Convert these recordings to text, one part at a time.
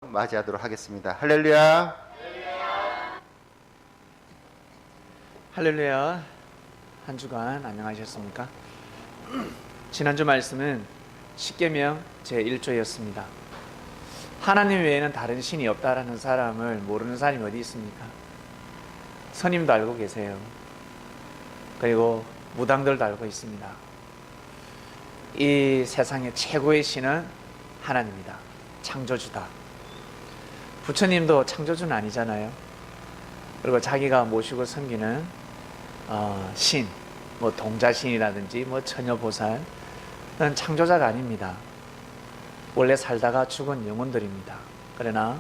맞이하도록 하겠습니다. 할렐루야. 할렐루야. 한 주간 안녕하셨습니까? 지난주 말씀은 십계명 제1조였습니다. 하나님 외에는 다른 신이 없다라는 사람을 모르는 사람이 어디 있습니까? 스님도 알고 계세요. 그리고 무당들도 알고 있습니다. 이 세상의 최고의 신은 하나님이다. 창조주다. 부처님도 창조주는 아니잖아요. 그리고 자기가 모시고 섬기는 신, 뭐 동자신이라든지 뭐 처녀보살은 창조자가 아닙니다. 원래 살다가 죽은 영혼들입니다. 그러나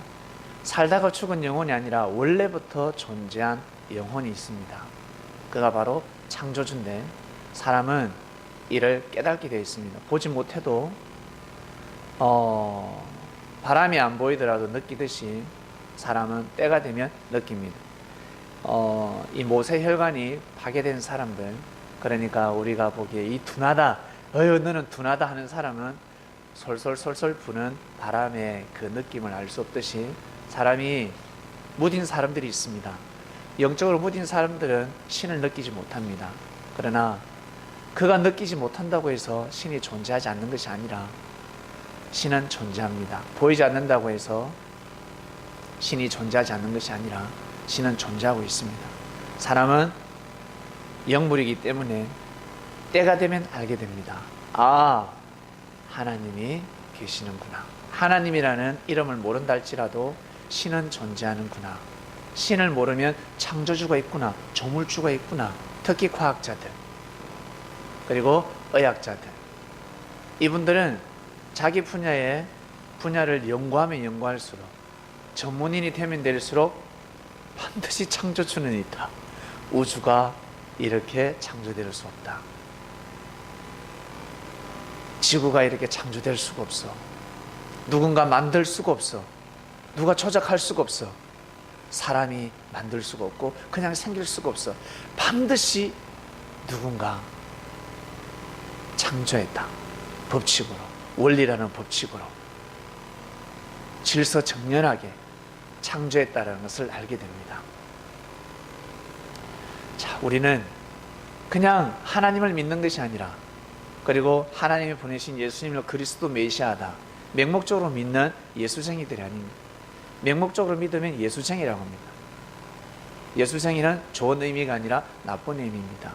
살다가 죽은 영혼이 아니라 원래부터 존재한 영혼이 있습니다. 그가 바로 창조주인데 사람은 이를 깨닫게 되어 있습니다. 보지 못해도 바람이 안 보이더라도 느끼듯이 사람은 때가 되면 느낍니다. 이 모세혈관이 파괴된 사람들, 그러니까 우리가 보기에 이 둔하다, 너는 둔하다 하는 사람은 솔솔솔솔 부는 바람의 그 느낌을 알 수 없듯이 사람이 무딘 사람들이 있습니다. 영적으로 무딘 사람들은 신을 느끼지 못합니다. 그러나 그가 느끼지 못한다고 해서 신이 존재하지 않는 것이 아니라 신은 존재합니다. 보이지 않는다고 해서 신이 존재하지 않는 것이 아니라 신은 존재하고 있습니다. 사람은 영물이기 때문에 때가 되면 알게 됩니다. 아, 하나님이 계시는구나. 하나님이라는 이름을 모른다 할지라도 신은 존재하는구나. 신을 모르면 창조주가 있구나, 조물주가 있구나. 특히 과학자들, 그리고 의학자들, 이분들은 자기 분야를 연구하면 연구할수록, 전문인이 되면 될수록 반드시 창조주는 있다. 우주가 이렇게 창조될 수 없다. 지구가 이렇게 창조될 수가 없어. 누군가 만들 수가 없어. 누가 조작할 수가 없어. 사람이 만들 수가 없고 그냥 생길 수가 없어. 반드시 누군가 창조했다. 법칙으로, 원리라는 법칙으로 질서정연하게 창조했다는 것을 알게 됩니다. 자, 우리는 그냥 하나님을 믿는 것이 아니라, 그리고 하나님이 보내신 예수님을 그리스도 메시아다, 맹목적으로 믿는 예수쟁이들이 아닙니다. 맹목적으로 믿으면 예수쟁이라고 합니다. 예수쟁이는 좋은 의미가 아니라 나쁜 의미입니다.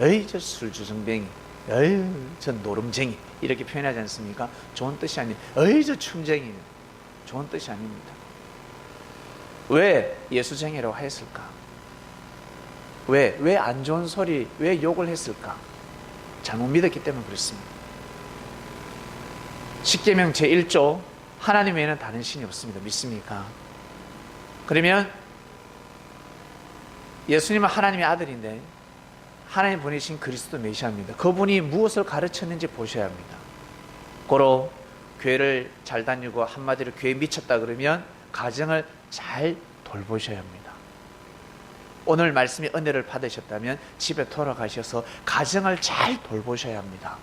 에이, 저 술주정뱅이, 에이, 저 노름쟁이, 이렇게 표현하지 않습니까? 좋은 뜻이 아니에요. 에이, 저 춤쟁이, 좋은 뜻이 아닙니다. 왜 예수쟁이라고 했을까? 왜 안 좋은 소리, 왜 욕을 했을까? 잘못 믿었기 때문에 그렇습니다. 십계명 제1조, 하나님 외에는 다른 신이 없습니다. 믿습니까? 그러면 예수님은 하나님의 아들인데 하나님 보내신 그리스도 메시아입니다. 그분이 무엇을 가르쳤는지 보셔야 합니다. 고로 교회를 잘 다니고 한마디로 교회에 미쳤다 그러면 가정을 잘 돌보셔야 합니다. 오늘 말씀의 은혜를 받으셨다면 집에 돌아가셔서 가정을 잘 돌보셔야 합니다.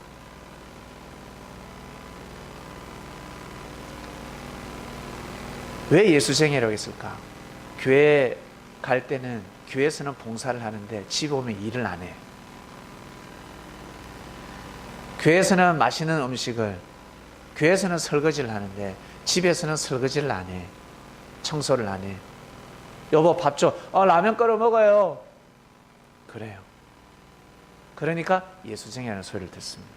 왜 예수쟁이라고 했을까? 교회 갈 때는 교회에서는 봉사를 하는데 집에 오면 일을 안 해. 교회에서는 맛있는 음식을, 교회에서는 설거지를 하는데 집에서는 설거지를 안 해. 청소를 안 해. 여보 밥 줘. 라면 끓여 먹어요. 그래요. 그러니까 예수쟁이라는 소리를 듣습니다.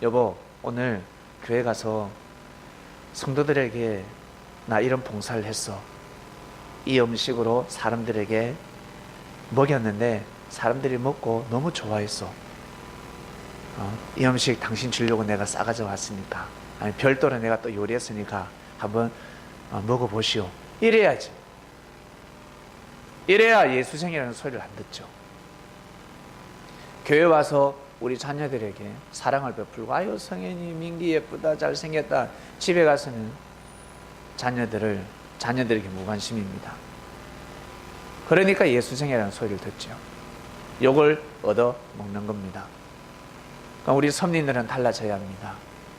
여보, 오늘 교회 가서 성도들에게 나 이런 봉사를 했어. 이 음식으로 사람들에게 먹였는데 사람들이 먹고 너무 좋아했어. 이 음식 당신 주려고 내가 싸가져 왔으니까, 아니 별도로 내가 또 요리했으니까 한번 먹어보시오. 이래야지. 이래야 예수쟁이라는 소리를 안 듣죠. 교회 와서 우리 자녀들에게 사랑을 베풀고, 아유 성현이 민기 예쁘다, 잘생겼다. 집에 가서는 자녀들에게 무관심입니다. 그러니까 예수쟁이라는 소리를 듣죠. 욕을 얻어 먹는 겁니다. 그러니까 우리 섭리들은 달라져야 합니다.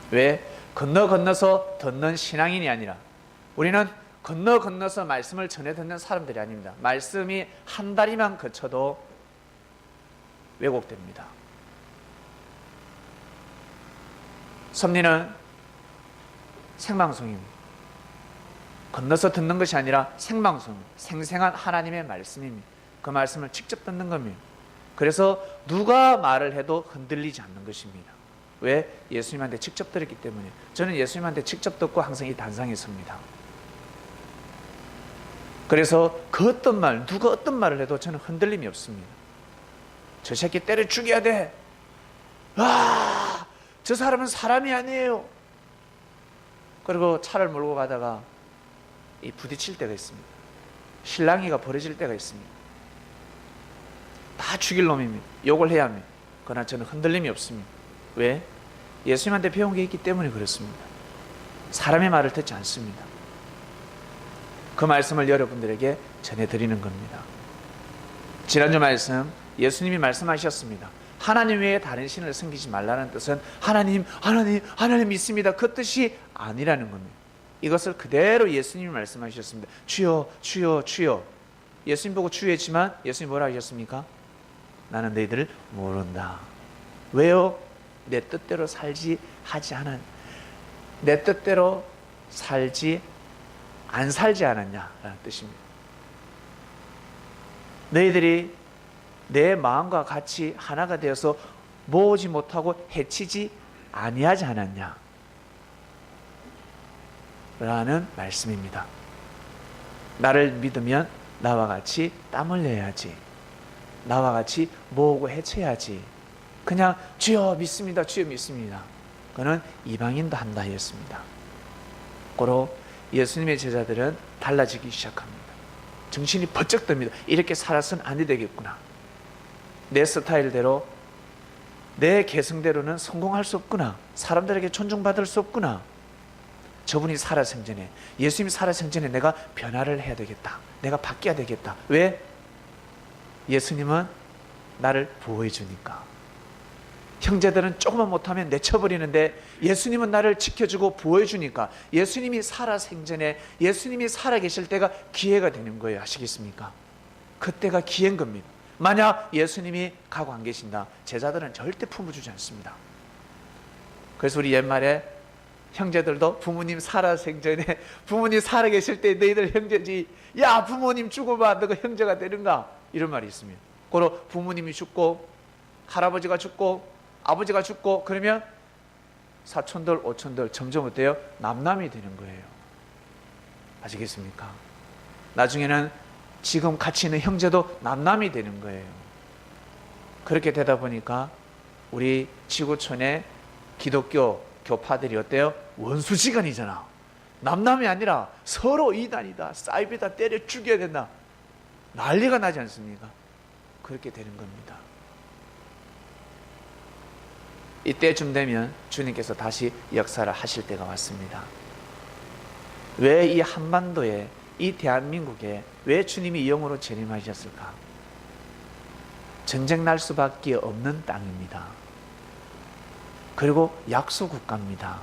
왜? 건너서 듣는 신앙인이 아니라 우리는 건너서 말씀을 전해 듣는 사람들이 아닙니다. 말씀이 한 다리만 거쳐도 왜곡됩니다. 섭리는 생방송입니다. 건너서 듣는 것이 아니라 생방송, 생생한 하나님의 말씀입니다. 그 말씀을 직접 듣는 겁니다. 그래서 누가 말을 해도 흔들리지 않는 것입니다. 왜? 예수님한테 직접 들었기 때문에. 저는 예수님한테 직접 듣고 항상 이 단상에 섭니다. 그래서 그 어떤 말, 누가 어떤 말을 해도 저는 흔들림이 없습니다. 저 새끼 때려 죽여야 돼. 아, 저 사람은 사람이 아니에요. 그리고 차를 몰고 가다가 이 부딪힐 때가 있습니다. 실랑이가 벌어질 때가 있습니다. 다 죽일 놈입니다. 욕을 해야 합니다. 그러나 저는 흔들림이 없습니다. 왜? 예수님한테 배운 게 있기 때문에 그렇습니다. 사람의 말을 듣지 않습니다. 그 말씀을 여러분들에게 전해드리는 겁니다. 지난주 말씀 예수님이 말씀하셨습니다. 하나님 외에 다른 신을 섬기지 말라는 뜻은 하나님 믿습니다. 그 뜻이 아니라는 겁니다. 이것을 그대로 예수님이 말씀하셨습니다. 주여 주여 주여. 예수님 보고 주였지만 예수님 뭐라 하셨습니까? 나는 너희들을 모른다. 왜요? 내 뜻대로 살지 하지 않은, 내 뜻대로 안 살지 않았냐라는 뜻입니다. 너희들이 내 마음과 같이 하나가 되어서 모으지 못하고 해치지 아니하지 않았냐 라는 말씀입니다. 나를 믿으면 나와 같이 땀 흘려야지, 나와 같이 모으고 해쳐야지. 그냥 주여 믿습니다, 주여 믿습니다. 그는 이방인도 한다 했습니다. 고로 예수님의 제자들은 달라지기 시작합니다. 정신이 번쩍 듭니다. 이렇게 살아서는 안 되겠구나. 내 스타일대로, 내 개성대로는 성공할 수 없구나. 사람들에게 존중받을 수 없구나. 저분이 살아생전에, 예수님이 살아생전에 내가 변화를 해야 되겠다. 내가 바뀌어야 되겠다. 왜? 예수님은 나를 보호해 주니까. 형제들은 조금만 못하면 내쳐버리는데 예수님은 나를 지켜주고 보호해 주니까, 예수님이 살아생전에, 예수님이 살아계실 때가 기회가 되는 거예요. 아시겠습니까? 그때가 기회인 겁니다. 만약 예수님이 가고 안 계신다, 제자들은 절대 품어주지 않습니다. 그래서 우리 옛말에 형제들도 부모님 살아생전에, 부모님 살아계실 때 너희들 형제지, 야 부모님 죽어봐 너가 형제가 되는가, 이런 말이 있습니다. 그리고 부모님이 죽고 할아버지가 죽고 아버지가 죽고 그러면 사촌들 오촌들 점점 어때요? 남남이 되는 거예요. 아시겠습니까? 나중에는 지금 같이 있는 형제도 남남이 되는 거예요. 그렇게 되다 보니까 우리 지구촌의 기독교 교파들이 어때요? 원수지간이잖아. 남남이 아니라 서로 이단이다, 사이비다, 때려 죽여야 된다, 난리가 나지 않습니까? 그렇게 되는 겁니다. 이때쯤 되면 주님께서 다시 역사를 하실 때가 왔습니다. 왜 이 한반도에, 이 대한민국에 왜 주님이 영으로 재림하셨을까? 전쟁 날 수밖에 없는 땅입니다. 그리고 약소국가입니다.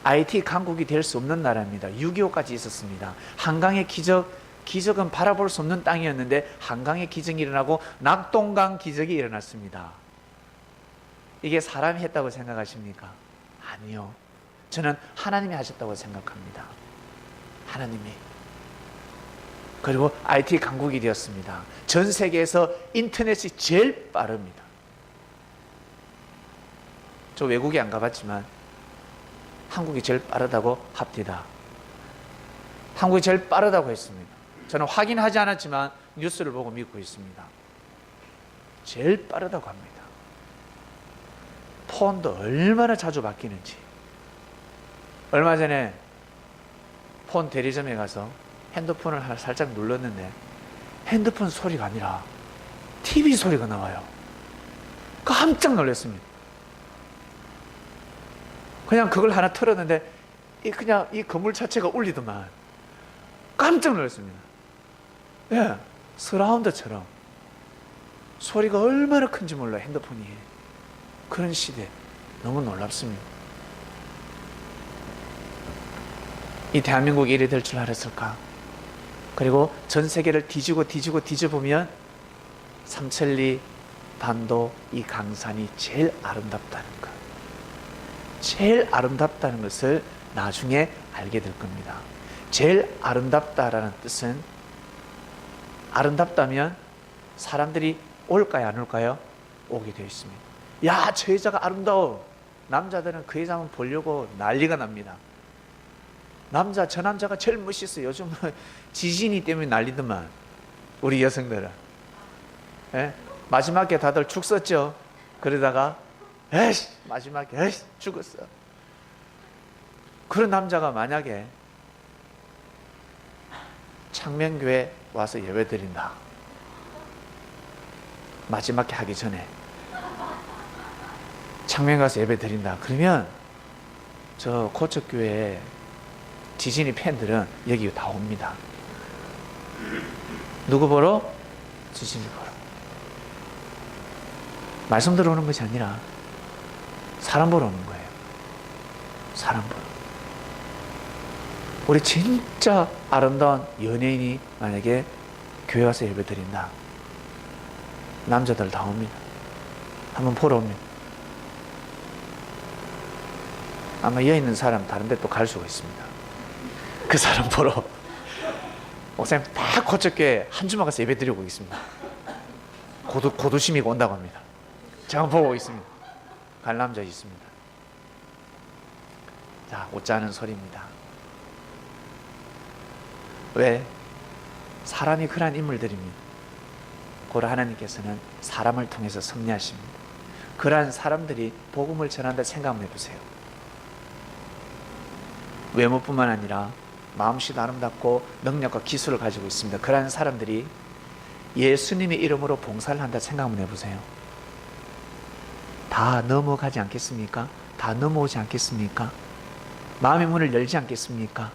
IT 강국이 될 수 없는 나라입니다. 6.25까지 있었습니다. 한강의 기적은 바라볼 수 없는 땅이었는데 한강의 기적이 일어나고 낙동강 기적이 일어났습니다. 이게 사람이 했다고 생각하십니까? 아니요. 저는 하나님이 하셨다고 생각합니다. 하나님이. 그리고 IT 강국이 되었습니다. 전 세계에서 인터넷이 제일 빠릅니다. 저 외국에 안 가봤지만 한국이 제일 빠르다고 합디다. 한국이 제일 빠르다고 했습니다. 저는 확인하지 않았지만 뉴스를 보고 믿고 있습니다. 제일 빠르다고 합니다. 폰도 얼마나 자주 바뀌는지. 얼마 전에 폰 대리점에 가서 핸드폰을 살짝 눌렀는데 핸드폰 소리가 아니라 TV 소리가 나와요. 깜짝 놀랐습니다. 그냥 그걸 하나 틀었는데 그냥 이 건물 자체가 울리더만 깜짝 놀랐습니다. 예, 서라운드처럼 소리가 얼마나 큰지 몰라요. 핸드폰이. 그런 시대 너무 놀랍습니다. 이 대한민국이 이래 될 줄 알았을까? 그리고 전 세계를 뒤져보면 삼천리 반도 이 강산이 제일 아름답다는 것, 제일 아름답다는 것을 나중에 알게 될 겁니다. 제일 아름답다라는 뜻은, 아름답다면 사람들이 올까요, 안 올까요? 오게 되어 있습니다. 야, 저 여자가 아름다워. 남자들은 그 여자만 보려고 난리가 납니다. 저 남자가 제일 멋있어요. 요즘은 지진이 때문에 난리더만, 우리 여성들은. 예? 마지막에 다들 죽었죠. 그러다가 에이씨, 마지막에 에이씨, 죽었어. 그런 남자가 만약에 창명교회 와서 예배 드린다, 마지막에 하기 전에 창명 가서 예배 드린다, 그러면 저 고척교회 지진이 팬들은 여기 다 옵니다. 누구 보러? 지진이 보러. 말씀 들어오는 것이 아니라 사람 보러 오는 거예요. 사람 보러. 우리 진짜 아름다운 연예인이 만약에 교회 와서 예배 드린다, 남자들 다 옵니다. 한번 보러 옵니다. 아마 여기 있는 사람 다른 데 또 갈 수가 있습니다. 그 사람 보러. 목사님 다 고척교회 한 주만 가서 예배 드리고 있습니다. 고두심이가 온다고 합니다. 제가 보고 있습니다. 갈 남자 있습니다. 자, 웃자는 소리입니다. 왜? 사람이 그러한 인물들입니다. 고로 하나님께서는 사람을 통해서 섭리하십니다. 그러한 사람들이 복음을 전한다 생각해 보세요. 외모뿐만 아니라 마음씨도 아름답고 능력과 기술을 가지고 있습니다. 그러한 사람들이 예수님의 이름으로 봉사를 한다 생각해 보세요. 다 넘어가지 않겠습니까? 다 넘어오지 않겠습니까? 마음의 문을 열지 않겠습니까?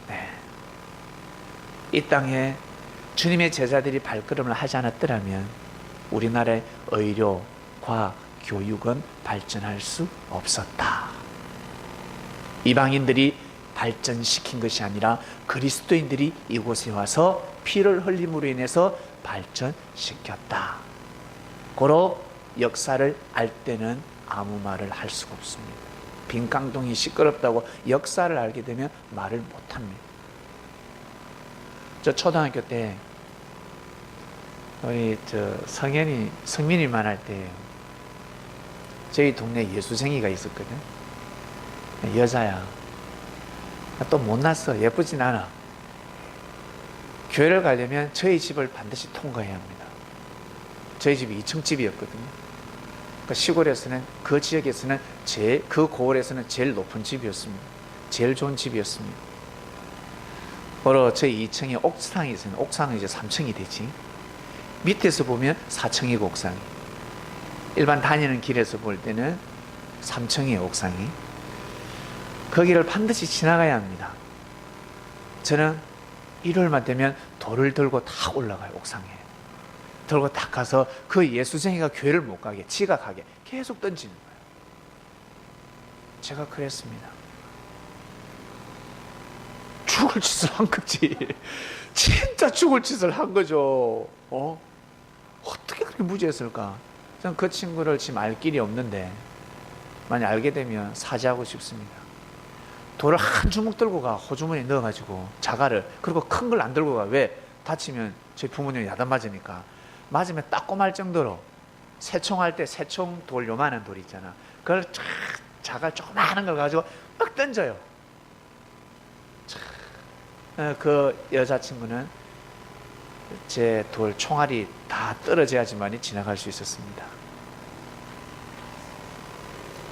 네. 이 땅에 주님의 제자들이 발걸음을 하지 않았더라면 우리나라의 의료, 과학, 교육은 발전할 수 없었다. 이방인들이 발전시킨 것이 아니라 그리스도인들이 이곳에 와서 피를 흘림으로 인해서 발전시켰다. 고로 역사를 알 때는 아무 말을 할 수가 없습니다. 빈 깡통이 시끄럽다고 역사를 알게 되면 말을 못합니다. 저 초등학교 때 우리 성민이만 할 때 저희 동네 예수생이가 있었거든. 여자야. 또 못났어. 예쁘진 않아. 교회를 가려면 저희 집을 반드시 통과해야 합니다. 저희 집이 2층 집이었거든요. 그 시골에서는, 그 지역에서는 그 고을에서는 제일 높은 집이었습니다. 제일 좋은 집이었습니다. 바로 저희 2층에 옥상이 있어요. 옥상은 이제 3층이 되지. 밑에서 보면 4층이고 옥상이. 일반 다니는 길에서 볼 때는 3층이에요, 옥상이. 거기를 반드시 지나가야 합니다. 저는 일요일만 되면 돌을 들고 다 올라가요, 옥상에. 들고 딱 가서 그 예수쟁이가 교회를 못 가게, 지각하게 계속 던지는 거예요. 제가 그랬습니다. 죽을 짓을 한 거지. 진짜 죽을 짓을 한 거죠. 어떻게 그렇게 무지했을까? 저는 그 친구를 지금 알 길이 없는데 만약 알게 되면 사죄하고 싶습니다. 돌을 한 주먹 들고 가, 호주머니에 넣어가지고 자갈을. 그리고 큰 걸 안 들고 가. 왜? 다치면 저희 부모님이 야단 맞으니까. 맞으면 따끔할 정도로 새총할 때 새총 돌 요만한 돌 있잖아. 그걸 쫙 자갈 조그마한 걸 가지고 막 던져요. 그 여자친구는 제 돌 총알이 다 떨어져야지만이 지나갈 수 있었습니다.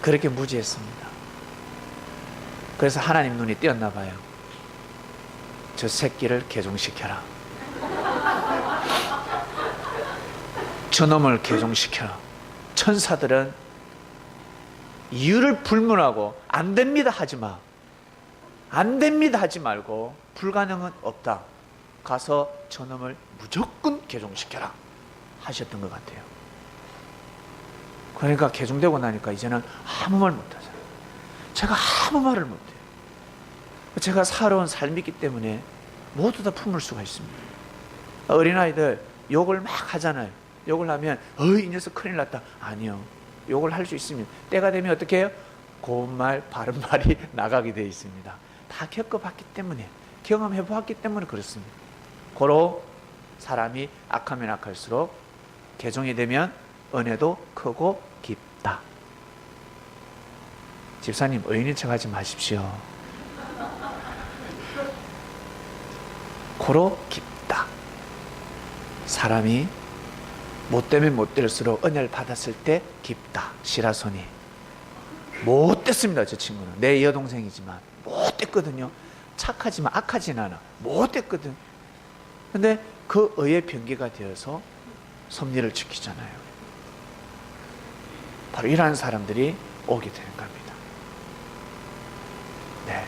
그렇게 무지했습니다. 그래서 하나님 눈이 띄었나 봐요. 저 새끼를 개종시켜라. 저놈을 개종시켜라. 천사들은 이유를 불문하고 안 됩니다 하지 마. 안 됩니다 하지 말고 불가능은 없다. 가서 저놈을 무조건 개종시켜라 하셨던 것 같아요. 그러니까 개종되고 나니까 이제는 아무 말 못하잖아요. 제가 아무 말을 못해요. 제가 살아온 삶이기 때문에 모두 다 품을 수가 있습니다. 어린아이들 욕을 막 하잖아요. 욕을 하면 이 녀석 큰일 났다. 아니요. 욕을 할 수 있습니다. 때가 되면 어떻게 해요? 고운 말, 바른 말이 나가게 되어 있습니다. 다 겪어봤기 때문에, 경험해보았기 때문에 그렇습니다. 고로 사람이 악하면 악할수록 개종이 되면 은혜도 크고 깊다. 집사님, 의인인 척 하지 마십시오. 고로 깊다. 사람이 못되면 못될수록 은혜를 받았을 때 깊다. 시라소니 못됐습니다. 저 친구는 내 여동생이지만 못됐거든요. 착하지만 악하진 않아. 못됐거든. 근데 그 의의 병기가 되어서 섭리를 지키잖아요. 바로 이러한 사람들이 오게 되는 겁니다. 네.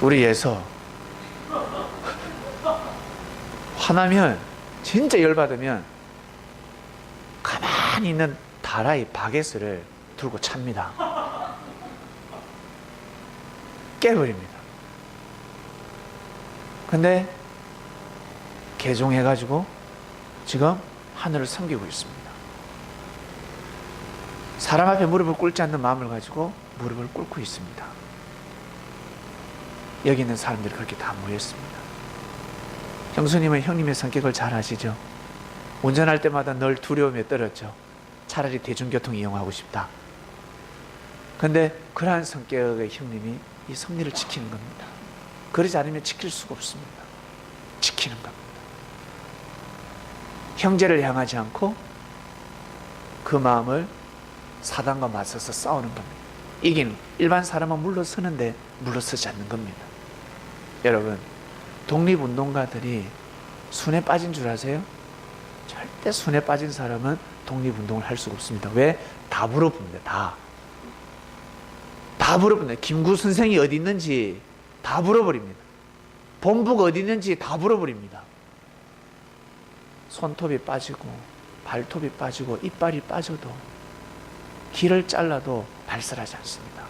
우리 예서 화나면, 진짜 열받으면 가만히 있는 다라이 바게스를 들고 찹니다. 깨버립니다. 근데 개종해가지고 지금 하늘을 섬기고 있습니다. 사람 앞에 무릎을 꿇지 않는 마음을 가지고 무릎을 꿇고 있습니다. 여기 있는 사람들이 그렇게 다 모였습니다. 형수님은 형님의 성격을 잘 아시죠? 운전할 때마다 늘 두려움에 떨었죠. 차라리 대중교통 이용하고 싶다. 근데 그러한 성격의 형님이 이 섭리를 지키는 겁니다. 그러지 않으면 지킬 수가 없습니다. 지키는 겁니다. 형제를 향하지 않고 그 마음을 사단과 맞서서 싸우는 겁니다. 이기는, 일반 사람은 물러서는데 물러서지 않는 겁니다. 여러분, 독립운동가들이 순에 빠진 줄 아세요? 절대 순에 빠진 사람은 독립운동을 할 수가 없습니다. 왜? 다 물어봅니다. 다 물어봅니다. 김구 선생이 어디 있는지 다 물어버립니다. 본부가 어디 있는지 다 물어버립니다. 손톱이 빠지고 발톱이 빠지고 이빨이 빠져도 길을 잘라도 발설하지 않습니다.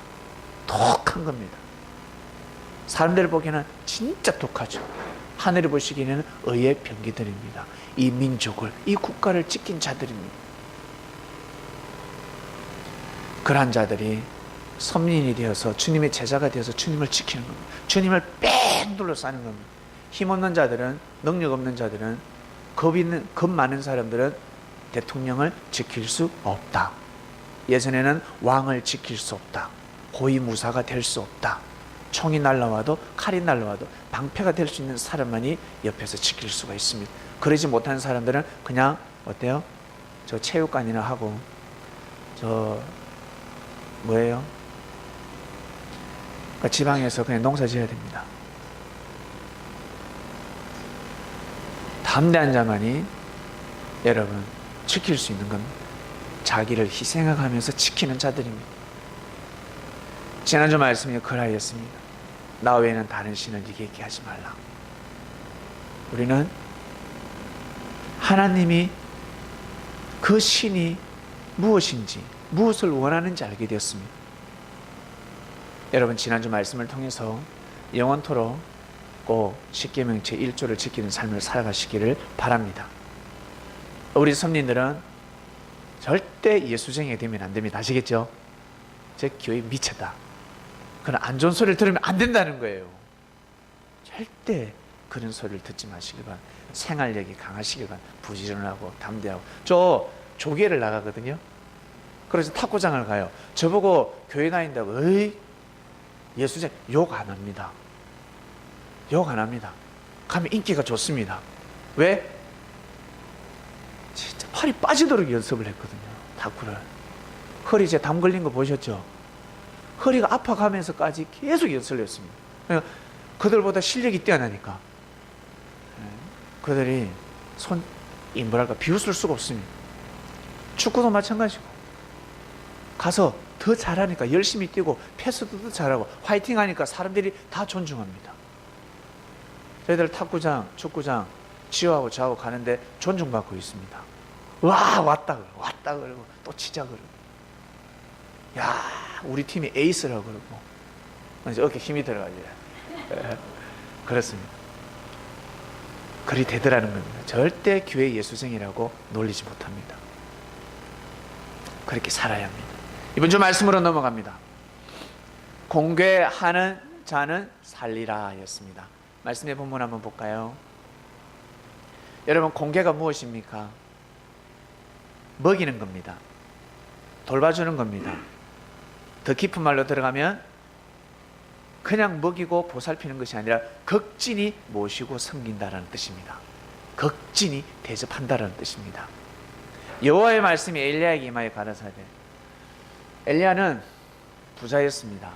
독한 겁니다. 사람들이 보기에는 진짜 독하죠. 하늘이 보시기에는 의의 병기들입니다. 이 민족을, 이 국가를 지킨 자들입니다. 그러한 자들이 선민이 되어서 주님의 제자가 되어서 주님을 지키는 겁니다. 주님을 뺑 둘러싸는 겁니다. 힘없는 자들은, 능력 없는 자들은, 겁 많은 사람들은 대통령을 지킬 수 없다. 예전에는 왕을 지킬 수 없다. 고위무사가 될 수 없다. 총이 날라와도, 칼이 날라와도 방패가 될 수 있는 사람만이 옆에서 지킬 수가 있습니다. 그러지 못한 사람들은 그냥 어때요? 저 체육관이나 하고 뭐예요? 그러니까 지방에서 그냥 농사 지어야 됩니다. 담대한 자만이 여러분 지킬 수 있는 겁니다. 자기를 희생하면서 지키는 자들입니다. 지난주 말씀이 그라였습니다. 나 외에는 다른 신을 네게 있게 하지 말라. 우리는 하나님이 그 신이 무엇인지, 무엇을 원하는지 알게 되었습니다. 여러분, 지난주 말씀을 통해서 영원토록 꼭 십계명 제1조를 지키는 삶을 살아가시기를 바랍니다. 우리 선민들은 절대 예수쟁이 되면 안 됩니다. 아시겠죠? 제 교회 미쳤다. 그런 안 좋은 소리를 들으면 안 된다는 거예요. 절대 그런 소리를 듣지 마시길 바랍니다. 생활력이 강하시길 바랍니다. 부지런하고 담대하고. 저 조계를 나가거든요. 그래서 탁구장을 가요. 저보고 교회 다닌다고 예수쟁이 욕 안 합니다. 욕 안 합니다. 가면 인기가 좋습니다. 왜? 진짜 팔이 빠지도록 연습을 했거든요. 탁구를. 허리 제 담 걸린 거 보셨죠? 허리가 아파가면서까지 계속 연습을 했습니다. 그러니까 그들보다 실력이 뛰어나니까 그들이 비웃을 수가 없습니다. 축구도 마찬가지고 가서 더 잘하니까 열심히 뛰고 패스도 더 잘하고 화이팅 하니까 사람들이 다 존중합니다. 저희들 탁구장, 축구장 지호하고 저하고 가는데 존중받고 있습니다. 와, 왔다 그러고 또 치자 그러고, 야, 우리 팀이 에이스라고 그러고, 이제 어깨 힘이 들어가죠. 그렇습니다. 그리 되더라는 겁니다. 절대 교회 예수생이라고 놀리지 못합니다. 그렇게 살아야 합니다. 이번 주 말씀으로 넘어갑니다. 공개하는 자는 살리라 였습니다. 말씀의 본문 한번 볼까요? 여러분, 공개가 무엇입니까? 먹이는 겁니다. 돌봐주는 겁니다. 더 깊은 말로 들어가면 그냥 먹이고 보살피는 것이 아니라 극진히 모시고 섬긴다라는 뜻입니다. 극진히 대접한다라는 뜻입니다. 여호와의 말씀이 엘리야에게 임하여 가라사대. 엘리야는 부자였습니다.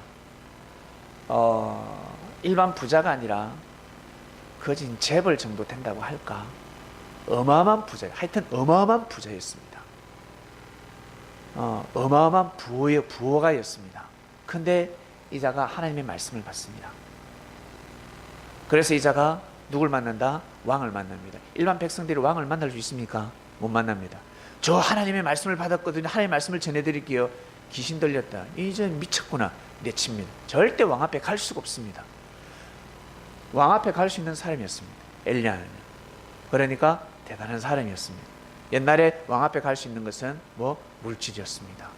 일반 부자가 아니라 거진 재벌 정도 된다고 할까? 어마어마한 부자, 하여튼 어마어마한 부자였습니다. 어마어마한 부호가였습니다. 근데 이자가 하나님의 말씀을 받습니다. 그래서 이자가 누굴 만난다? 왕을 만납니다. 일반 백성들이 왕을 만날 수 있습니까? 못 만납니다. 저 하나님의 말씀을 받았거든요. 하나님의 말씀을 전해드릴게요. 귀신 들렸다. 이제 미쳤구나. 내칩니다. 절대 왕 앞에 갈 수가 없습니다. 왕 앞에 갈 수 있는 사람이었습니다. 엘리야는. 그러니까 대단한 사람이었습니다. 옛날에 왕 앞에 갈 수 있는 것은 물질이었습니다.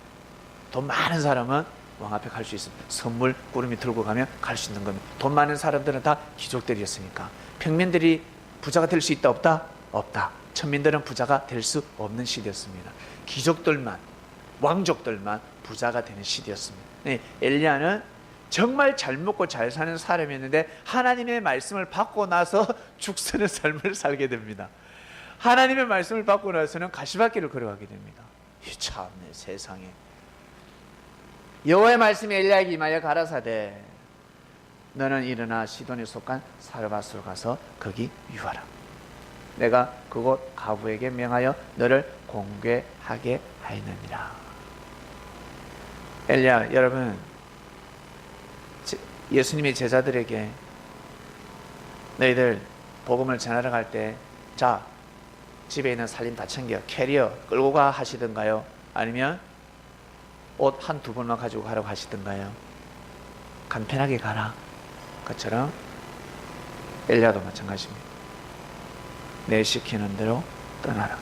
돈 많은 사람은 왕 앞에 갈 수 있습니다. 선물 꾸러미 들고 가면 갈 수 있는 겁니다. 돈 많은 사람들은 다 귀족들이었으니까. 평민들이 부자가 될 수 있다 없다? 없다. 천민들은 부자가 될 수 없는 시대였습니다. 귀족들만, 왕족들만 부자가 되는 시대였습니다. 엘리야는 정말 잘 먹고 잘 사는 사람이었는데 하나님의 말씀을 받고 나서 죽쓰는 삶을 살게 됩니다. 하나님의 말씀을 받고 나서는 가시밭길을 걸어가게 됩니다. 참네, 세상에. 여호와의 말씀이 엘리야에게 임하여 가라사대 너는 일어나 시돈에 속한 사르밧으로 가서 거기 유하라. 내가 그곳 가부에게 명하여 너를 공개하게 하였느니라. 엘리야, 여러분, 예수님의 제자들에게 너희들 복음을 전하러 갈 때 자, 집에 있는 살림 다 챙겨 캐리어 끌고 가 하시던가요? 아니면 옷 한 두 벌만 가지고 가라고 하시던가요? 간편하게 가라. 그처럼 엘리야도 마찬가지입니다. 내 시키는 대로 떠나라.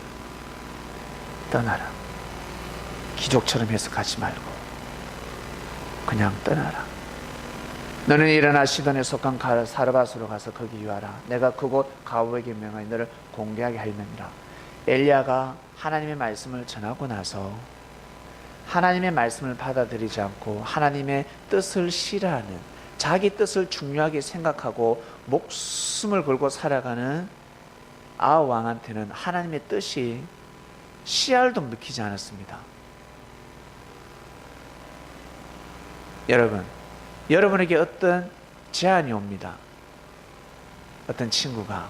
떠나라. 기족처럼 해서 가지 말고 그냥 떠나라. 너는 일어나 시돈에 속한 사르밧으로 가서 거기 유하라. 내가 그곳 가부에게 명하여 너를 공개하게 하였느니라. 엘리야가 하나님의 말씀을 전하고 나서 하나님의 말씀을 받아들이지 않고 하나님의 뜻을 싫어하는, 자기 뜻을 중요하게 생각하고 목숨을 걸고 살아가는 아합 왕한테는 하나님의 뜻이 씨알도 먹히지 않았습니다. 여러분에게 어떤 제안이 옵니다. 어떤 친구가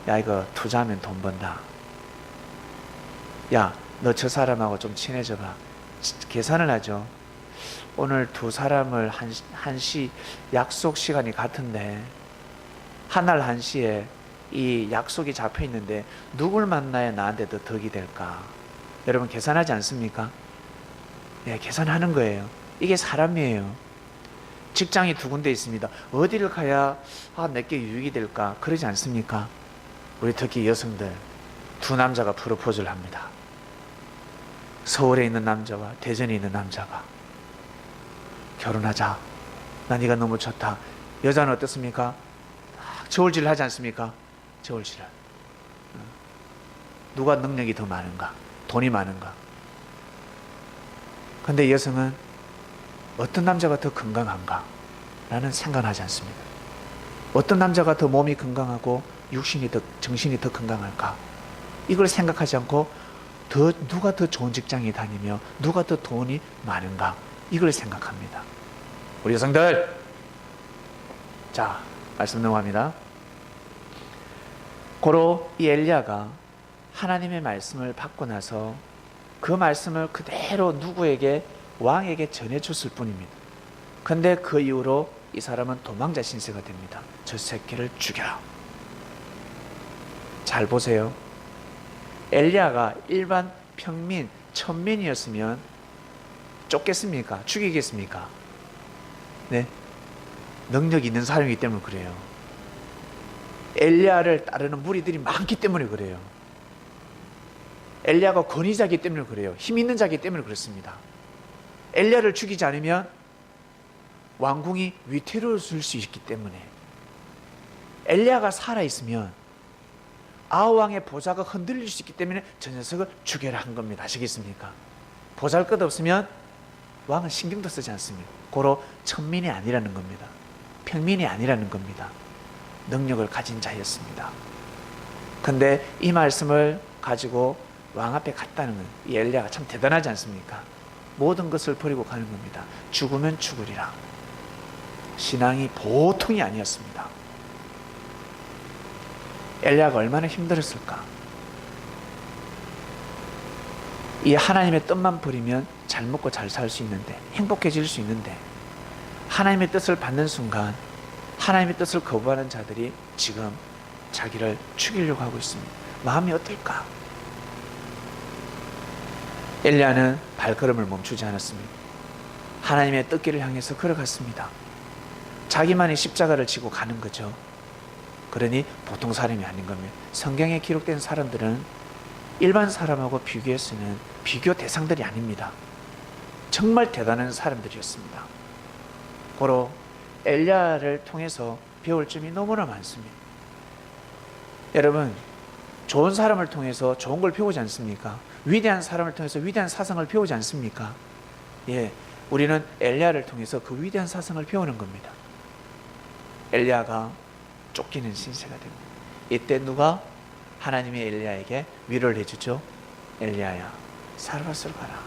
야, 이거 투자하면 돈 번다. 야, 너 저 사람하고 좀 친해져봐. 계산을 하죠. 오늘 두 사람을 한시 약속 시간이 같은데 한날 1시에 이 약속이 잡혀 있는데 누굴 만나야 나한테 더 덕이 될까? 여러분 계산하지 않습니까? 네, 계산하는 거예요. 이게 사람이에요. 직장이 두 군데 있습니다. 어디를 가야 내게 유익이 될까? 그러지 않습니까? 우리 특히 여성들, 두 남자가 프로포즈를 합니다. 서울에 있는 남자와 대전에 있는 남자가 결혼하자. 나 네가 너무 좋다. 여자는 어떻습니까? 저울질을 하지 않습니까? 저울질을. 누가 능력이 더 많은가? 돈이 많은가? 근데 여성은 어떤 남자가 더 건강한가? 라는 생각을 하지 않습니다. 어떤 남자가 더 몸이 건강하고 정신이 더 건강할까? 이걸 생각하지 않고 누가 더 좋은 직장에 다니며 누가 더 돈이 많은가? 이걸 생각합니다. 우리 여성들, 자, 말씀 넘어갑니다. 고로 이 엘리야가 하나님의 말씀을 받고 나서 그 말씀을 그대로 누구에게, 왕에게 전해줬을 뿐입니다. 근데 그 이후로 이 사람은 도망자 신세가 됩니다. 저 새끼를 죽여라. 잘 보세요. 엘리야가 일반 평민, 천민이었으면 쫓겠습니까? 죽이겠습니까? 네, 능력이 있는 사람이기 때문에 그래요. 엘리야를 따르는 무리들이 많기 때문에 그래요. 엘리야가 권위자이기 때문에 그래요. 힘 있는 자이기 때문에 그렇습니다. 엘리야를 죽이지 않으면 왕궁이 위태로워질 수 있기 때문에, 엘리야가 살아있으면 아하왕의 보좌가 흔들릴 수 있기 때문에 저 녀석을 죽여라 한 겁니다. 아시겠습니까? 보잘것 없으면 왕은 신경도 쓰지 않습니다. 고로 천민이 아니라는 겁니다. 평민이 아니라는 겁니다. 능력을 가진 자였습니다. 근데 이 말씀을 가지고 왕 앞에 갔다는 건 이 엘리야가 참 대단하지 않습니까? 모든 것을 버리고 가는 겁니다. 죽으면 죽으리라. 신앙이 보통이 아니었습니다. 엘리야가 얼마나 힘들었을까? 이 하나님의 뜻만 버리면 잘 먹고 잘 살 수 있는데, 행복해질 수 있는데, 하나님의 뜻을 받는 순간 하나님의 뜻을 거부하는 자들이 지금 자기를 죽이려고 하고 있습니다. 마음이 어떨까? 엘리야는 발걸음을 멈추지 않았습니다. 하나님의 뜻길을 향해서 걸어갔습니다. 자기만의 십자가를 지고 가는 거죠. 그러니 보통 사람이 아닌 겁니다. 성경에 기록된 사람들은 일반 사람하고 비교해서는 비교 대상들이 아닙니다. 정말 대단한 사람들이었습니다. 고로 엘리야를 통해서 배울 점이 너무나 많습니다. 여러분, 좋은 사람을 통해서 좋은 걸 배우지 않습니까? 위대한 사람을 통해서 위대한 사상을 배우지 않습니까? 예, 우리는 엘리야를 통해서 그 위대한 사상을 배우는 겁니다. 엘리야가 쫓기는 신세가 됩니다. 이때 누가 하나님이 엘리야에게 위로를 해주죠? 엘리야야, 사르밧으로 가라.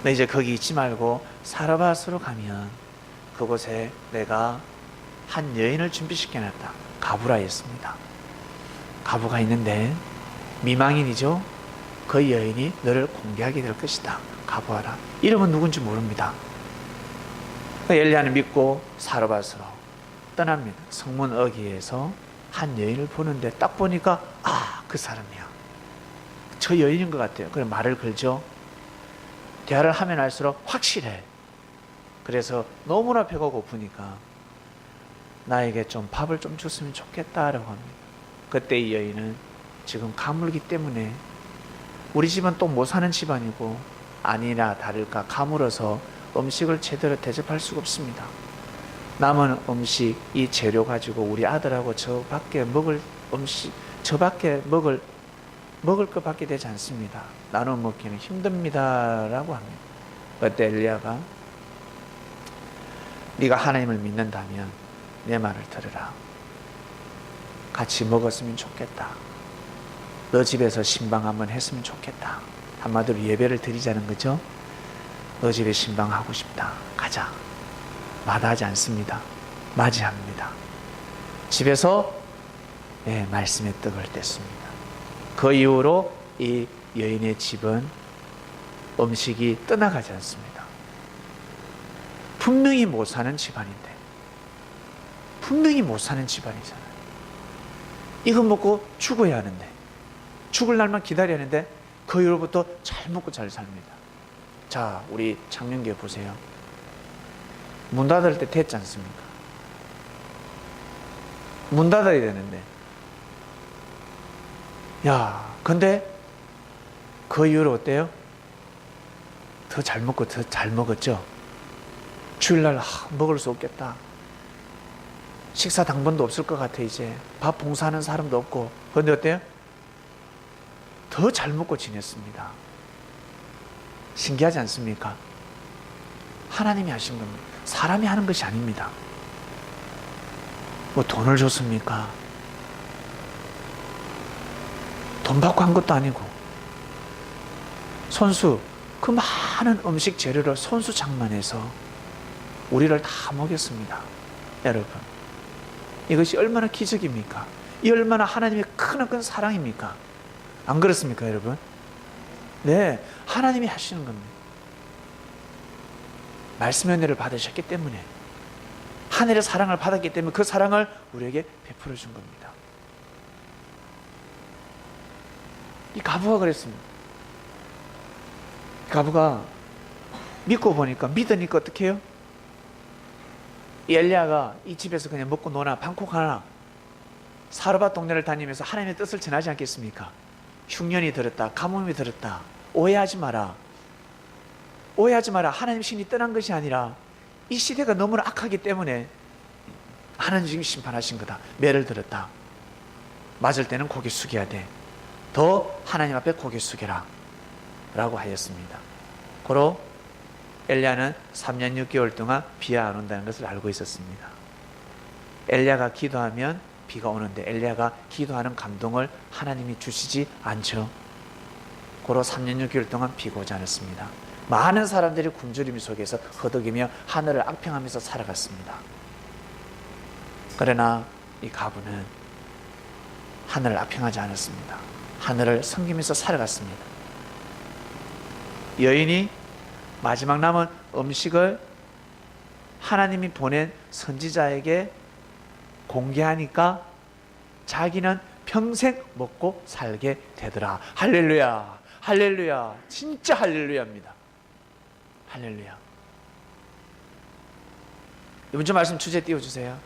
너 이제 거기 있지 말고 사르밧으로 가면 그곳에 내가 한 여인을 준비시켜놨다. 가부라였습니다. 가부가 있는데 미망인이죠. 그 여인이 너를 공개하게 될 것이다. 가부하라. 이름은 누군지 모릅니다. 엘리야는 믿고 사르밧으로 떠납니다. 성문 어귀에서 한 여인을 보는데 딱 보니까 그 사람이야. 저 여인인 것 같아요. 그래 말을 걸죠. 대화를 하면 할수록 확실해. 그래서 너무나 배가 고프니까 나에게 좀 밥을 좀 줬으면 좋겠다라고 합니다. 그때 이 여인은 지금 가물기 때문에 우리 집은 또 못 사는 집안이고 아니나 다를까 가물어서 음식을 제대로 대접할 수가 없습니다. 남은 음식, 이 재료 가지고 우리 아들하고 저밖에 먹을 음식, 저밖에 먹을 것밖에 되지 않습니다. 나눠 먹기는 힘듭니다 라고 합니다. 그때 엘리야가 네가 하나님을 믿는다면 내 말을 들으라. 같이 먹었으면 좋겠다. 너 집에서 신방 한번 했으면 좋겠다. 한마디로 예배를 드리자는 거죠. 너 집에 신방하고 싶다. 가자. 마다하지 않습니다. 맞이합니다. 집에서 말씀의 떡을 뗐습니다. 그 이후로 이 여인의 집은 음식이 떠나가지 않습니다. 분명히 못 사는 집안인데, 분명히 못 사는 집안이잖아요. 이거 먹고 죽어야 하는데, 죽을 날만 기다려야 하는데 그 이후로부터 잘 먹고 잘 삽니다. 자, 우리 창녕교회 보세요. 문 닫을 때 됐지 않습니까? 문 닫아야 되는데, 근데 그 이후로 어때요? 더 잘 먹고 더 잘 먹었죠? 주일날 먹을 수 없겠다. 식사 당번도 없을 것 같아. 이제 밥 봉사하는 사람도 없고. 그런데 어때요? 더 잘 먹고 지냈습니다. 신기하지 않습니까? 하나님이 하신 겁니다. 사람이 하는 것이 아닙니다. 뭐 돈을 줬습니까? 돈 받고 한 것도 아니고, 손수 그 많은 음식 재료를 손수 장만해서 우리를 다 먹였습니다. 여러분, 이것이 얼마나 기적입니까? 이 얼마나 하나님의 크나큰 사랑입니까? 안 그렇습니까, 여러분? 네, 하나님이 하시는 겁니다. 말씀의 은혜를 받으셨기 때문에, 하늘의 사랑을 받았기 때문에 그 사랑을 우리에게 베풀어 준 겁니다. 이 가부가 그랬습니다. 가부가 믿고 보니까, 믿으니까 어떻게 해요? 이 엘리야가 이 집에서 그냥 먹고 노나 방콕하나 사르밧 동네를 다니면서 하나님의 뜻을 전하지 않겠습니까? 흉년이 들었다, 가뭄이 들었다. 오해하지 마라. 오해하지 마라. 하나님 신이 떠난 것이 아니라 이 시대가 너무나 악하기 때문에 하나님이 심판하신 거다. 매를 들었다. 맞을 때는 고개 숙여야 돼. 더 하나님 앞에 고개 숙여라 라고 하였습니다. 고로 엘리야는 3년 6개월 동안 비가 안 온다는 것을 알고 있었습니다. 엘리야가 기도하면 비가 오는데 엘리야가 기도하는 감동을 하나님이 주시지 않죠. 고로 3년 6개월 동안 비가 오지 않았습니다. 많은 사람들이 굶주림 속에서 허덕이며 하늘을 악평하면서 살아갔습니다. 그러나 이 가부는 하늘을 악평하지 않았습니다. 하늘을 섬기면서 살아갔습니다. 여인이 마지막 남은 음식을 하나님이 보낸 선지자에게 공개하니까 자기는 평생 먹고 살게 되더라. 할렐루야, 할렐루야, 진짜 할렐루야입니다. 할렐루야. 이번 주 말씀 주제 띄워주세요.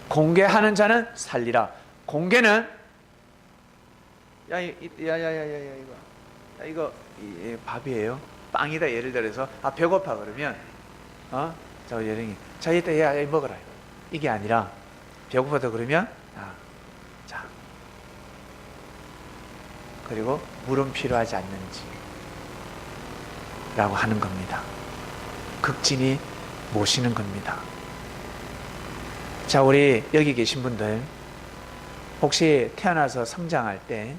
공개하는 자는 살리라. 공개는 이거 밥이에요. 빵이다. 예를 들어서 배고파 그러면 저 여령이 자 이따 야 먹어라. 이게 아니라 배고파다 그러면 자 그리고 물은 필요하지 않는지 라고 하는 겁니다. 극진히 모시는 겁니다. 자, 우리 여기 계신 분들 혹시 태어나서 성장할 때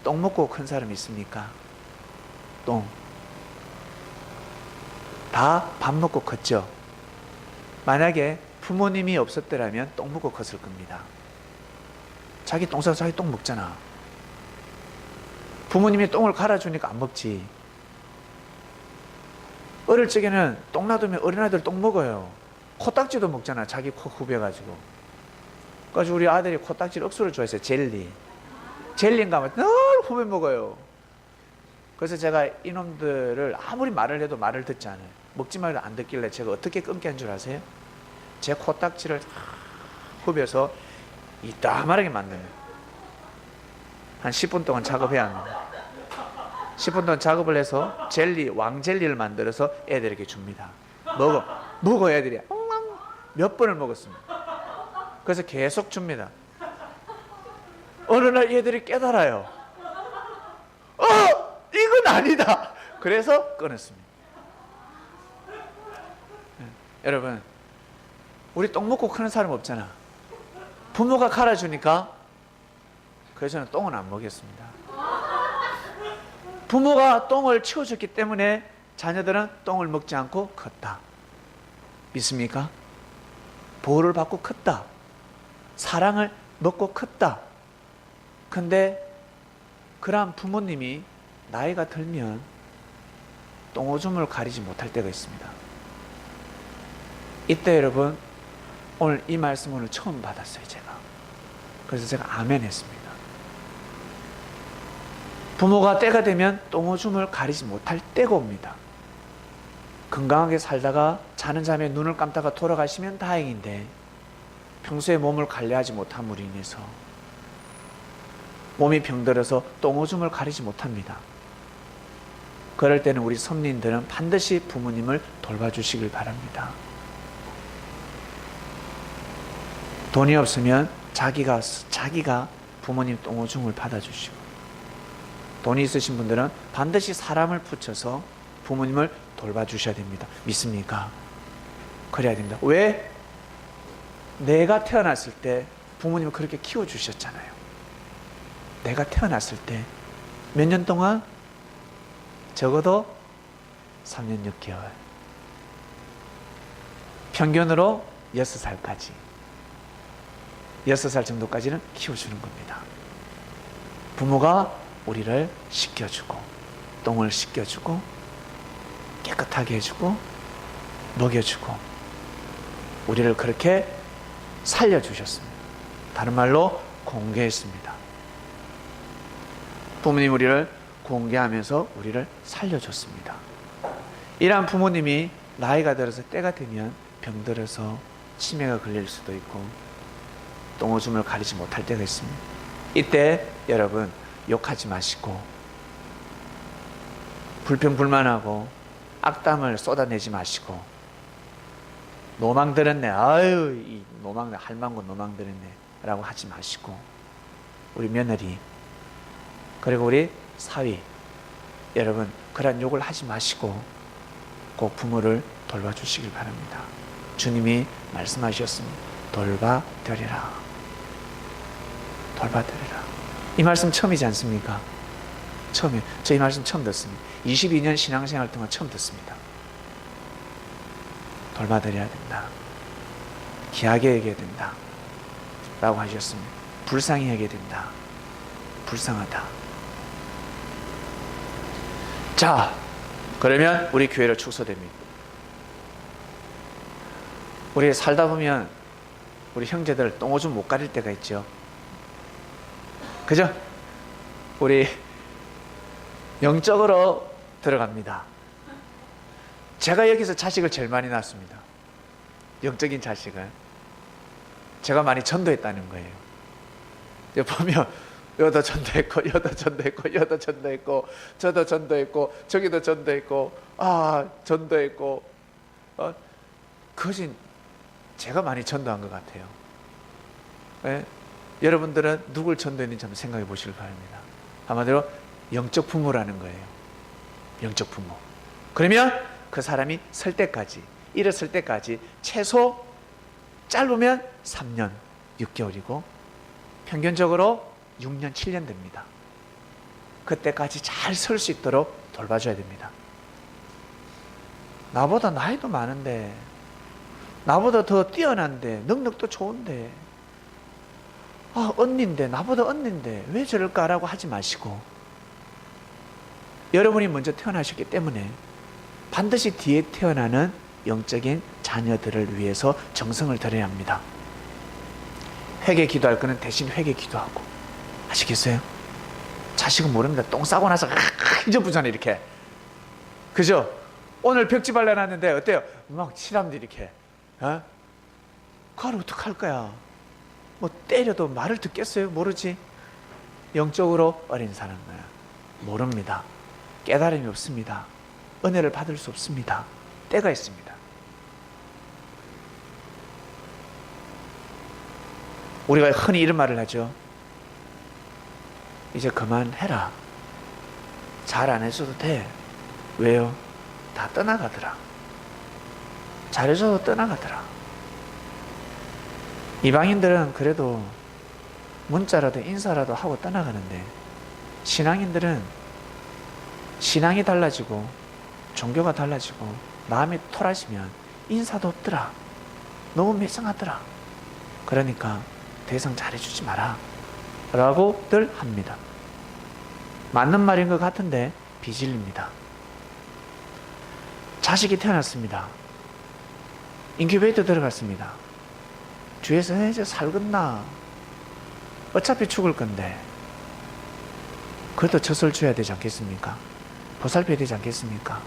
똥 먹고 큰 사람 있습니까? 똥. 다 밥 먹고 컸죠? 만약에 부모님이 없었더라면 똥 먹고 컸을 겁니다. 자기 똥 싸서 자기 똥 먹잖아. 부모님이 똥을 갈아주니까 안 먹지. 어릴 적에는 똥 놔두면 어린아이들 똥 먹어요. 코딱지도 먹잖아. 자기 코 후벼가지고. 그래서 우리 아들이 코딱지를 억수로 좋아했어요. 젤리인가 하면 늘 후벼 먹어요. 그래서 제가 이놈들을 아무리 말을 해도 말을 듣지 않아요. 먹지 말고 안 듣길래 제가 어떻게 끊게 한 줄 아세요? 제 코딱지를 후벼서 이따만하게 만들어요. 한 10분 동안 작업해야 합니다. 10분 동안 작업을 해서 왕젤리를 만들어서 애들에게 줍니다. 먹어 애들이. 몇 번을 먹었습니다. 그래서 계속 줍니다. 어느 날 얘들이 깨달아요. 이건 아니다. 그래서 끊었습니다. 여러분, 우리 똥 먹고 크는 사람 없잖아. 부모가 갈아주니까 그래서 저는 똥은 안 먹였습니다. 부모가 똥을 치워줬기 때문에 자녀들은 똥을 먹지 않고 컸다. 믿습니까? 보호를 받고 컸다. 사랑을 먹고 컸다. 근데 그러한 부모님이 나이가 들면 똥오줌을 가리지 못할 때가 있습니다. 이때 여러분, 오늘 이 말씀 오늘 처음 받았어요, 제가. 그래서 제가 아멘 했습니다. 부모가 때가 되면 똥오줌을 가리지 못할 때가 옵니다. 건강하게 살다가 자는 잠에 눈을 감다가 돌아가시면 다행인데 평소에 몸을 관리하지 못함으로 인해서 몸이 병들어서 똥오줌을 가리지 못합니다. 그럴 때는 우리 성린들은 반드시 부모님을 돌봐주시길 바랍니다. 돈이 없으면 자기가 부모님 똥오줌을 받아주시고, 돈이 있으신 분들은 반드시 사람을 붙여서 부모님을 돌봐주셔야 됩니다. 믿습니까? 그래야 됩니다. 왜? 내가 태어났을 때 부모님을 그렇게 키워주셨잖아요. 내가 태어났을 때 몇 년 동안? 적어도 3년 6개월. 평균으로 6살까지. 6살 정도까지는 키워주는 겁니다. 부모가 우리를 씻겨주고, 똥을 씻겨주고, 깨끗하게 해주고, 먹여주고, 우리를 그렇게 살려주셨습니다. 다른 말로 공개했습니다. 부모님 우리를 공개하면서 우리를 살려줬습니다. 이러한 부모님이 나이가 들어서 때가 되면 병들어서 치매가 걸릴 수도 있고 똥오줌을 가리지 못할 때가 있습니다. 이때 여러분 욕하지 마시고 불평불만하고 악담을 쏟아내지 마시고 노망 들었네, 아유 이 노망 할망구 노망 들었네 라고 하지 마시고 우리 며느리 그리고 우리 사위 여러분 그런 욕을 하지 마시고 꼭 부모를 돌봐주시길 바랍니다. 주님이 말씀하셨습니다. 돌봐드리라. 돌봐드리라. 이 말씀 처음이지 않습니까? 처음이에요. 저 이 말씀 처음 듣습니다. 22년 신앙생활 동안 처음 듣습니다. 돌봐드려야 된다. 귀하게 여겨야 된다. 라고 하셨습니다. 불쌍히 여겨야 된다. 불쌍하다. 자, 그러면 우리 교회로 축소됩니다. 우리 살다 보면 우리 형제들 똥오줌 못 가릴 때가 있죠. 그죠? 우리 영적으로 들어갑니다. 제가 여기서 자식을 제일 많이 낳았습니다. 영적인 자식을 제가 많이 전도했다는 거예요. 여기 보면 여도 전도했고 여도 전도했고 여도 전도했고 저도 전도했고 저기도 전도했고 전도했고 그것이 제가 많이 전도한 것 같아요. 예? 여러분들은 누굴 전도했는지 한번 생각해 보시길 바랍니다. 한마디로 영적 부모라는 거예요. 영적 부모. 그러면 그 사람이 설 때까지 일어설 때까지 최소 짧으면 3년 6개월이고 평균적으로 6년 7년 됩니다. 그때까지 잘 설 수 있도록 돌봐줘야 됩니다. 나보다 나이도 많은데 나보다 더 뛰어난데 능력도 좋은데 언니인데 나보다 언니인데 왜 저럴까라고 하지 마시고 여러분이 먼저 태어나셨기 때문에 반드시 뒤에 태어나는 영적인 자녀들을 위해서 정성을 들여야 합니다. 회개 기도할 거는 대신 회개 기도하고 아시겠어요? 자식은 모릅니다. 똥 싸고 나서 잊어부잖아요 이렇게. 그죠? 오늘 벽지 발라놨는데 어때요? 막 칠합니다 이렇게. 그걸 어떡할 거야? 뭐 때려도 말을 듣겠어요? 모르지? 영적으로 어린 사람은 모릅니다. 깨달음이 없습니다. 은혜를 받을 수 없습니다. 때가 있습니다. 우리가 흔히 이런 말을 하죠. 이제 그만해라. 잘 안 해줘도 돼. 왜요? 다 떠나가더라. 잘해줘도 떠나가더라. 이방인들은 그래도 문자라도 인사라도 하고 떠나가는데 신앙인들은 신앙이 달라지고 종교가 달라지고 마음이 토라지면 인사도 없더라. 너무 매정하더라. 그러니까 더 이상 잘해주지 마라 라고들 합니다. 맞는 말인 것 같은데 비질립니다. 자식이 태어났습니다. 인큐베이터 들어갔습니다. 주위에서 이제 살겠나 어차피 죽을 건데 그래도 젖을 줘야 되지 않겠습니까? 보살펴야 되지 않겠습니까?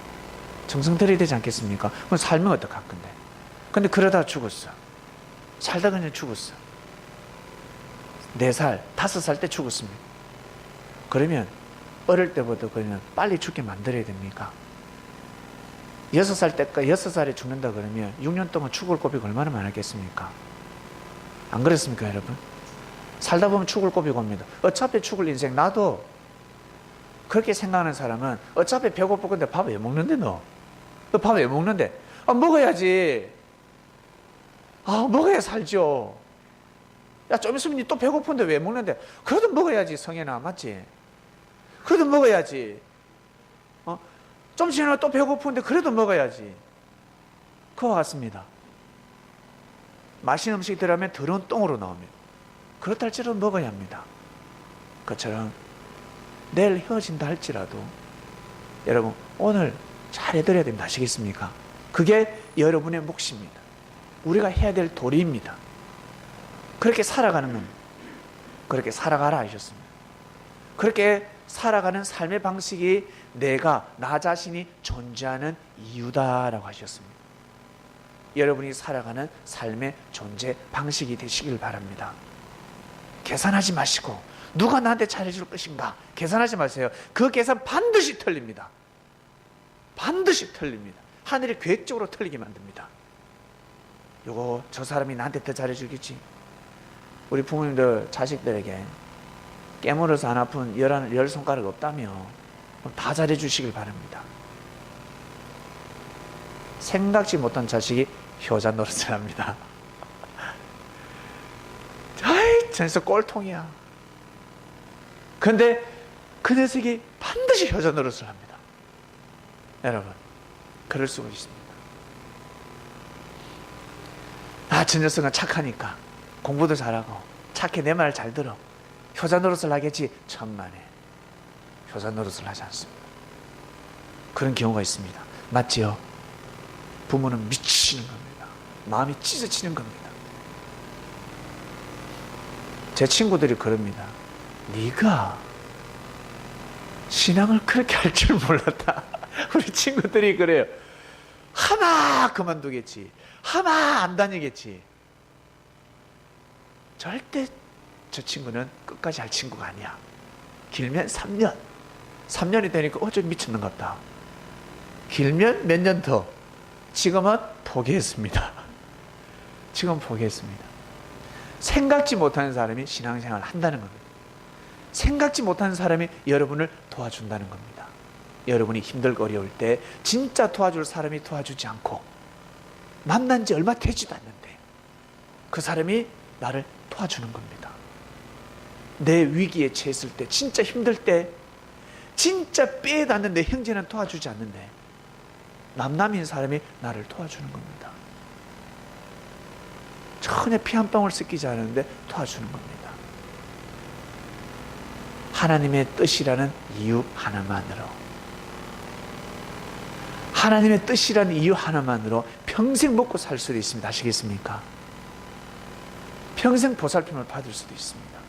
정성 들여야 되지 않겠습니까? 그럼 살면 어떡할 건데? 근데 그러다 죽었어. 살다 그냥 죽었어. 4살, 5살 때 죽었습니다. 그러면 어릴 때부터 그냥 빨리 죽게 만들어야 됩니까? 6살 때까 6살에 죽는다 그러면 6년 동안 죽을 고비가 얼마나 많았겠습니까? 안 그렇습니까 여러분? 살다 보면 죽을 고비가 옵니다. 어차피 죽을 인생. 나도 그렇게 생각하는 사람은 어차피 배고플 건데 밥 왜 먹는데 너 밥 왜 먹는데? 먹어야지. 먹어야 살죠. 야, 좀 있으면 또 배고픈데 왜 먹는데? 그래도 먹어야지, 성현아. 맞지? 그래도 먹어야지. 좀 지나면 또 배고픈데 그래도 먹어야지. 그와 같습니다. 맛있는 음식 들어가면 더러운 똥으로 나옵니다. 그렇다 할지라도 먹어야 합니다. 그처럼 내일 헤어진다 할지라도 여러분 오늘 잘 해드려야 됩니다. 아시겠습니까? 그게 여러분의 몫입니다. 우리가 해야 될 도리입니다. 그렇게 살아가는 겁니다. 그렇게 살아가라 하셨습니다. 그렇게 살아가는 삶의 방식이 내가 나 자신이 존재하는 이유다라고 하셨습니다. 여러분이 살아가는 삶의 존재 방식이 되시길 바랍니다. 계산하지 마시고 누가 나한테 잘해줄 것인가 계산하지 마세요. 그 계산 반드시 틀립니다. 반드시 틀립니다. 하늘이 계획적으로 틀리게 만듭니다. 요거 저 사람이 나한테 더 잘해주겠지. 우리 부모님들 자식들에게 깨물어서 안 아픈 열 손가락 없다며 다 잘해주시길 바랍니다. 생각지 못한 자식이 효자 노릇을 합니다. 아이, 진짜 꼴통이야. 근데 그 녀석이 반드시 효자 노릇을 합니다. 여러분, 그럴 수가 있습니다. 저 녀석은 착하니까 공부도 잘하고 착해 내 말 잘 들어 효자 노릇을 하겠지. 천만에 효자 노릇을 하지 않습니다. 그런 경우가 있습니다. 맞지요? 부모는 미치는 겁니다. 마음이 찢어지는 겁니다. 제 친구들이 그럽니다. 네가 신앙을 그렇게 할 줄 몰랐다. 우리 친구들이 그래요. 하나 그만두겠지. 하나 안 다니겠지. 절대 저 친구는 끝까지 할 친구가 아니야. 길면 3년. 3년이 되니까 좀 미쳤는 것 같다. 길면 몇 년 더. 지금은 포기했습니다. 지금 포기했습니다. 생각지 못하는 사람이 신앙생활을 한다는 겁니다. 생각지 못하는 사람이 여러분을 도와준다는 겁니다. 여러분이 힘들고 어려울 때 진짜 도와줄 사람이 도와주지 않고 만난 지 얼마 되지도 않는데 그 사람이 나를 도와주는 겁니다. 내 위기에 처했을 때 진짜 힘들 때 진짜 뼈에 닿는 내 형제는 도와주지 않는데 남남인 사람이 나를 도와주는 겁니다. 전혀 피 한 방울 섞이지 않은데 도와주는 겁니다. 하나님의 뜻이라는 이유 하나만으로, 하나님의 뜻이라는 이유 하나만으로 평생 먹고 살 수도 있습니다. 아시겠습니까? 평생 보살핌을 받을 수도 있습니다.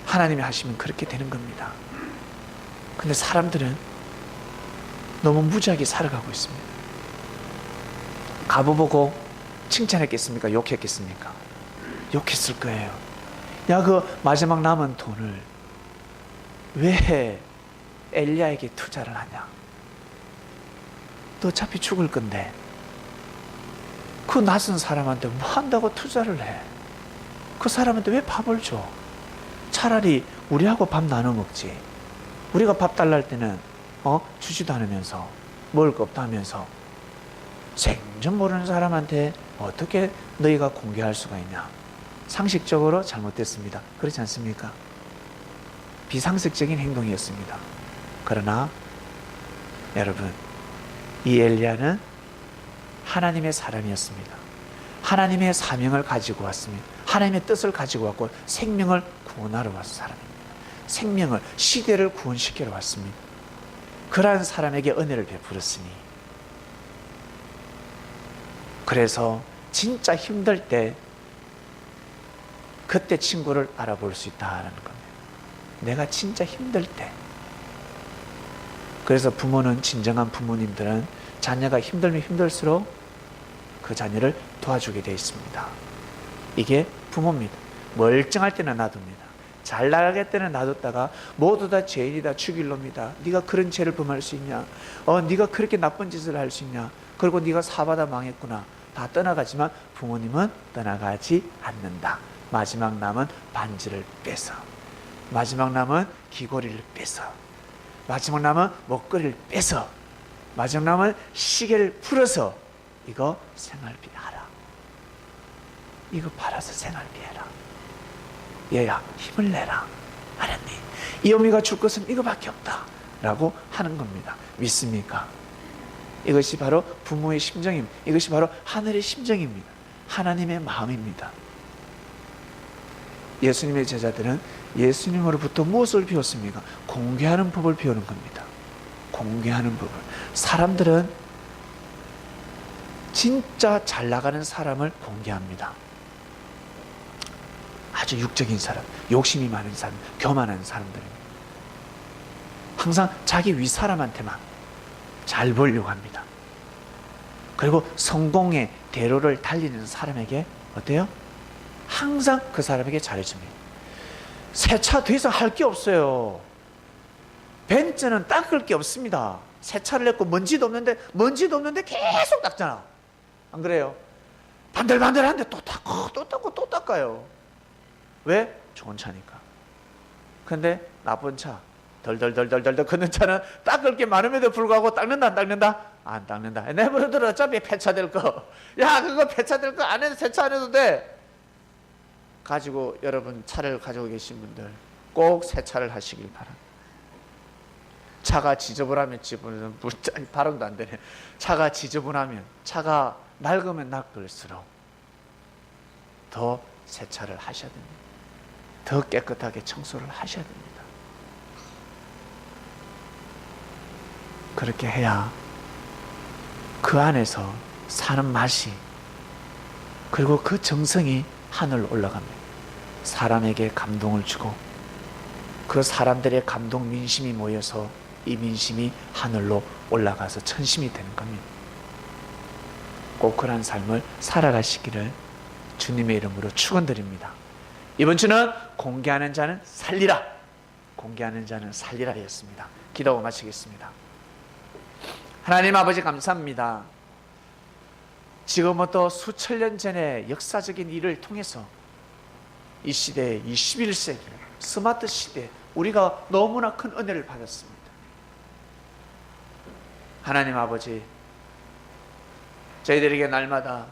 하나님이 하시면 그렇게 되는 겁니다. 근데 사람들은 너무 무지하게 살아가고 있습니다. 가보보고 칭찬했겠습니까? 욕했겠습니까? 욕했을 거예요. 야, 그 마지막 남은 돈을 왜 엘리야에게 투자를 하냐? 너 어차피 죽을 건데 그 낯선 사람한테 뭐 한다고 투자를 해? 그 사람한테 왜 밥을 줘? 차라리 우리하고 밥 나눠 먹지. 우리가 밥 달라 할 때는 주지도 않으면서 먹을 거 없다 하면서 생전 모르는 사람한테 어떻게 너희가 공개할 수가 있냐? 상식적으로 잘못됐습니다. 그렇지 않습니까? 비상식적인 행동이었습니다. 그러나 여러분, 이 엘리야는 하나님의 사람이었습니다. 하나님의 사명을 가지고 왔습니다. 하나님의 뜻을 가지고 왔고 생명을 구원하러 왔 사람입니다. 생명을, 시대를 구원시키러 왔습니다. 그러한 사람에게 은혜를 베풀었으니, 그래서 진짜 힘들 때 그때 친구를 알아볼 수 있다는 겁니다. 내가 진짜 힘들 때. 그래서 부모는, 진정한 부모님들은 자녀가 힘들면 힘들수록 그 자녀를 도와주게 되어 있습니다. 이게 부모입니다. 멀쩡할 때는 놔둡니다. 잘 나갈 때는 놔뒀다가 모두 다 죄인이다, 죽일 놈이다, 네가 그런 죄를 범할 수 있냐, 네가 그렇게 나쁜 짓을 할 수 있냐, 그리고 네가 사바다 망했구나, 다 떠나가지만 부모님은 떠나가지 않는다. 마지막 남은 반지를 빼서, 마지막 남은 귀걸이를 빼서, 마지막 남은 목걸이를 빼서, 마지막 남은 시계를 풀어서 이거 생활비 하라. 이거 팔아서 생활비 해라. 얘야 힘을 내라. 알았니? 이 어미가 줄 것은 이거밖에 없다 라고 하는 겁니다. 믿습니까? 이것이 바로 부모의 심정입니다. 이것이 바로 하늘의 심정입니다. 하나님의 마음입니다. 예수님의 제자들은 예수님으로부터 무엇을 배웠습니까? 공개하는 법을 배우는 겁니다. 공개하는 법을. 사람들은 진짜 잘 나가는 사람을 공개합니다. 아주 육적인 사람, 욕심이 많은 사람, 교만한 사람들입니다. 항상 자기 윗사람한테만 잘 보려고 합니다. 그리고 성공의 대로를 달리는 사람에게 어때요? 항상 그 사람에게 잘해줍니다. 새 차 더 이상 할 게 없어요. 벤츠는 닦을 게 없습니다. 새 차를 냈고 먼지도 없는데 계속 닦잖아. 안 그래요? 반들반들한데 또 닦고 또 닦고 또 닦아요. 왜? 좋은 차니까. 근데 나쁜 차, 덜덜덜덜덜 걷는 차는 닦을 게 많음에도 불구하고 닦는다 안 닦는다? 안 닦는다. 내버려둬. 어차피 폐차될 거. 야, 그거 폐차될 거 안 해도 세차 안 해도 돼. 가지고 여러분 차를 가지고 계신 분들 꼭 세차를 하시길 바랍니다. 차가 지저분하면 발음도 안 되네. 차가 지저분하면, 차가 낡으면 낡을수록 더 세차를 하셔야 됩니다. 더 깨끗하게 청소를 하셔야 됩니다. 그렇게 해야 그 안에서 사는 맛이, 그리고 그 정성이 하늘로 올라갑니다. 사람에게 감동을 주고 그 사람들의 감동 민심이 모여서 이 민심이 하늘로 올라가서 천심이 되는 겁니다. 꼭 그런 삶을 살아가시기를 주님의 이름으로 축원드립니다. 이번 주는 공개하는 자는 살리라, 공개하는 자는 살리라 였습니다. 기도하고 마치겠습니다. 하나님 아버지 감사합니다. 지금부터 수천 년 전의 역사적인 일을 통해서 이 시대에 21세기 스마트 시대에 우리가 너무나 큰 은혜를 받았습니다. 하나님 아버지, 저희들에게 날마다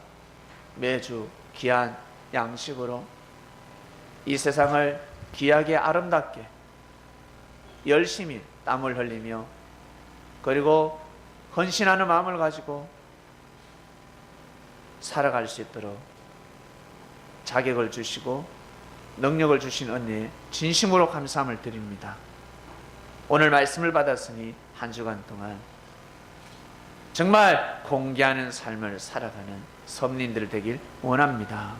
매주 귀한 양식으로 이 세상을 귀하게 아름답게 열심히 땀을 흘리며 그리고 헌신하는 마음을 가지고 살아갈 수 있도록 자격을 주시고 능력을 주신 은혜에 진심으로 감사함을 드립니다. 오늘 말씀을 받았으니 한 주간 동안 정말 공개하는 삶을 살아가는 성민들 되길 원합니다.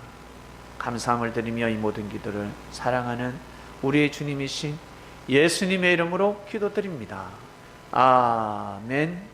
감사함을 드리며 이 모든 기도를 사랑하는 우리의 주님이신 예수님의 이름으로 기도드립니다. 아멘.